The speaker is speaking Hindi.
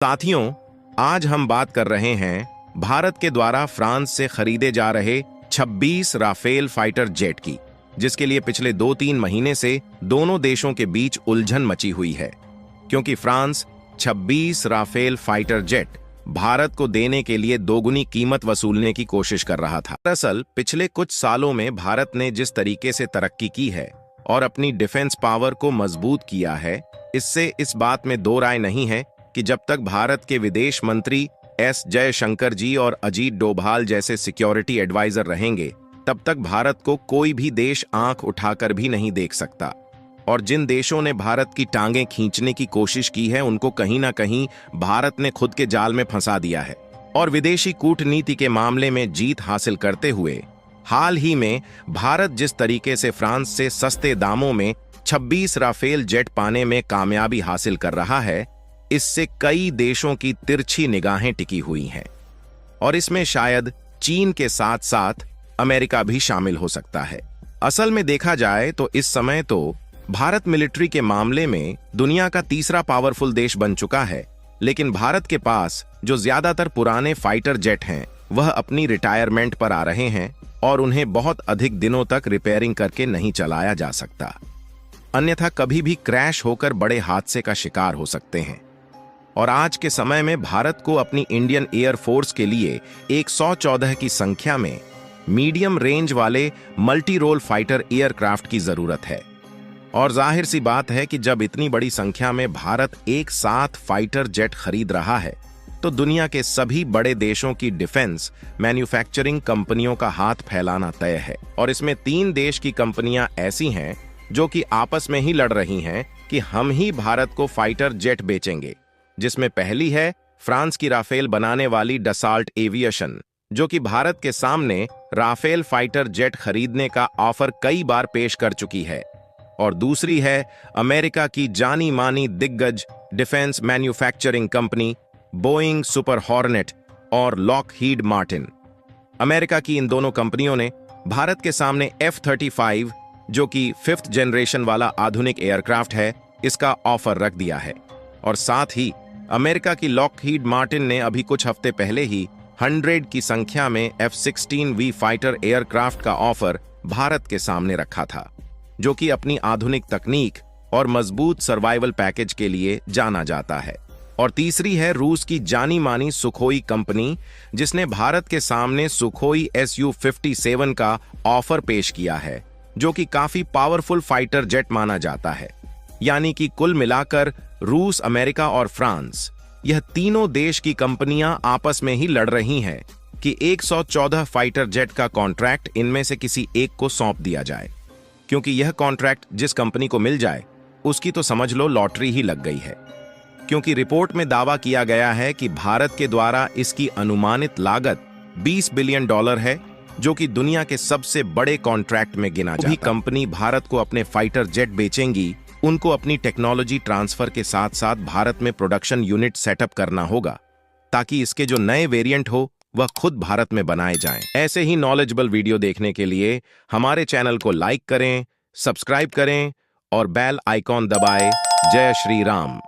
साथियों, आज हम बात कर रहे हैं भारत के द्वारा फ्रांस से खरीदे जा रहे 26 राफेल फाइटर जेट की, जिसके लिए पिछले 2-3 महीने से दोनों देशों के बीच उलझन मची हुई है, क्योंकि France 26 Rafale fighter jet Bharat को देने के लिए दोगुनी कीमत वसूलने की कोशिश कर रहा था। दरअसल पिछले कुछ सालों में भारत ने जिस तरीके से तरक्की की है और अपनी डिफेंस पावर को मजबूत किया है, इससे इस बात में दो राय नहीं है कि जब तक भारत के विदेश मंत्री एस जयशंकर जी और अजीत डोभाल जैसे सिक्योरिटी एडवाइजर रहेंगे, तब तक भारत को कोई भी देश आंख उठाकर भी नहीं देख सकता। और जिन देशों ने भारत की टांगें खींचने की कोशिश की है, उनको कहीं ना कहीं भारत ने खुद के जाल में फंसा दिया है। और विदेशी कूटनीति के मामले में जीत हासिल करते हुए हाल ही में भारत जिस तरीके से फ्रांस से सस्ते दामों में 26 राफेल जेट पाने में कामयाबी हासिल कर रहा है, इससे कई देशों की तिरछी निगाहें टिकी हुई हैं। और इसमें शायद चीन के साथ साथ अमेरिका भी शामिल हो सकता है। असल में देखा जाए तो इस समय तो भारत मिलिट्री के मामले में दुनिया का तीसरा पावरफुल देश बन चुका है, लेकिन भारत के पास जो ज्यादातर पुराने फाइटर जेट हैं, वह अपनी रिटायरमेंट पर आ रहे हैं और उन्हें बहुत अधिक दिनों तक रिपेयरिंग करके नहीं चलाया जा सकता, अन्यथा कभी भी क्रैश होकर बड़े हादसे का शिकार हो सकते हैं। और आज के समय में भारत को अपनी इंडियन एयरफोर्स के लिए 114 की संख्या में मीडियम रेंज वाले मल्टी रोल फाइटर एयरक्राफ्ट की जरूरत है। और जाहिर सी बात है कि जब इतनी बड़ी संख्या में भारत एक साथ फाइटर जेट खरीद रहा है, तो दुनिया के सभी बड़े देशों की डिफेंस मैन्युफैक्चरिंग कंपनियों का हाथ फैलाना तय है। और इसमें 3 देश की कंपनियां ऐसी हैं जो कि आपस में ही लड़ रही हैं कि हम ही भारत को फाइटर जेट बेचेंगे, जिसमें पहली है फ्रांस की राफेल बनाने वाली डसाल्ट एविएशन, जो कि भारत के सामने राफेल फाइटर जेट खरीदने का ऑफर कई बार पेश कर चुकी है। और दूसरी है अमेरिका की जानी मानी दिग्गज defence manufacturing company Boeing, super hornet और लॉकहीड मार्टिन। अमेरिका की इन दोनों कंपनियों ने भारत के सामने F-35, जो कि 5th जनरेशन वाला आधुनिक एयरक्राफ्ट है, इसका ऑफर रख दिया है। और साथ ही अमेरिका की लॉकहीड मार्टिन ने अभी कुछ हफ्ते पहले ही 100 की संख्या में F-16V फाइटर एयरक्राफ्ट का ऑफर भारत के सामने रखा था, जो कि अपनी आधुनिक तकनीक और मजबूत सर्वाइवल पैकेज के लिए जाना जाता है। और तीसरी है रूस की जानी मानी सुखोई कंपनी, जिसने भारत के सामने सुखोई Su-57 का ऑफर पेश किया है, जो कि काफी पावरफुल फाइटर जेट माना जाता है। यानी कि कुल मिलाकर रूस, अमेरिका और फ्रांस, यह तीनों देश की कंपनियां आपस में ही लड़ रही हैं कि 114 फाइटर जेट का कॉन्ट्रैक्ट इनमें से किसी एक को सौंप दिया जाए, क्योंकि यह कॉन्ट्रैक्ट जिस कंपनी को मिल जाए उसकी तो समझ लो लॉटरी ही लग गई है। क्योंकि रिपोर्ट में दावा किया गया है कि भारत के द्वारा इसकी अनुमानित लागत $20 बिलियन है, जो कि दुनिया के सबसे बड़े कॉन्ट्रैक्ट में गिना जाता है। कंपनी भारत को अपने फाइटर जेट बेचेंगी, उनको अपनी टेक्नोलॉजी ट्रांसफर के साथ साथ भारत में प्रोडक्शन यूनिट सेटअप करना होगा, ताकि इसके जो नए वेरिएंट हो वह खुद भारत में बनाए जाएं। ऐसे ही नॉलेजेबल वीडियो देखने के लिए हमारे चैनल को लाइक करें, सब्सक्राइब करें और बेल आइकॉन दबाएं। जय श्री राम।